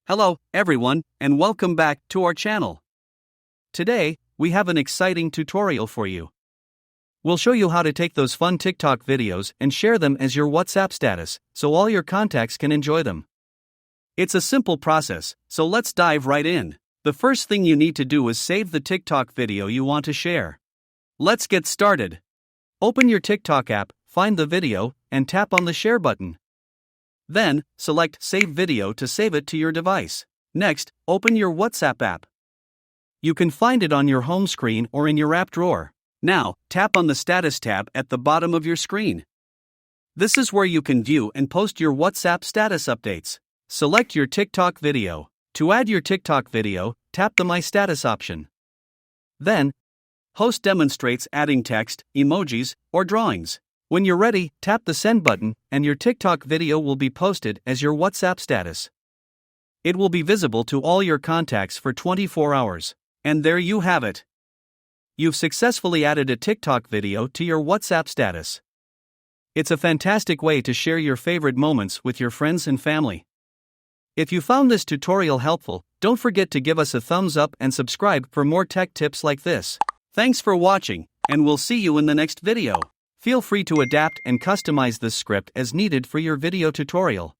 Hello, everyone, and welcome back to our channel. Today, we have an exciting tutorial for you. We'll show you how to take those fun TikTok videos and share them as your WhatsApp status, so all your contacts can enjoy them. It's a simple process, so let's dive right in. The first thing you need to do is save the TikTok video you want to share. Let's get started. Open your TikTok app, find the video, and tap on the share button. Then, select Save Video to save it to your device. Next, open your WhatsApp app. You can find it on your home screen or in your app drawer. Now, tap on the Status tab at the bottom of your screen. This is where you can view and post your WhatsApp status updates. Select your TikTok video. To add your TikTok video, tap the My Status option. Then, Host demonstrates adding text, emojis, or drawings. When you're ready, tap the Send button, and your TikTok video will be posted as your WhatsApp status. It will be visible to all your contacts for 24 hours. And there you have it. You've successfully added a TikTok video to your WhatsApp status. It's a fantastic way to share your favorite moments with your friends and family. If you found this tutorial helpful, don't forget to give us a thumbs up and subscribe for more tech tips like this. Thanks for watching, and we'll see you in the next video. Feel free to adapt and customize this script as needed for your video tutorial.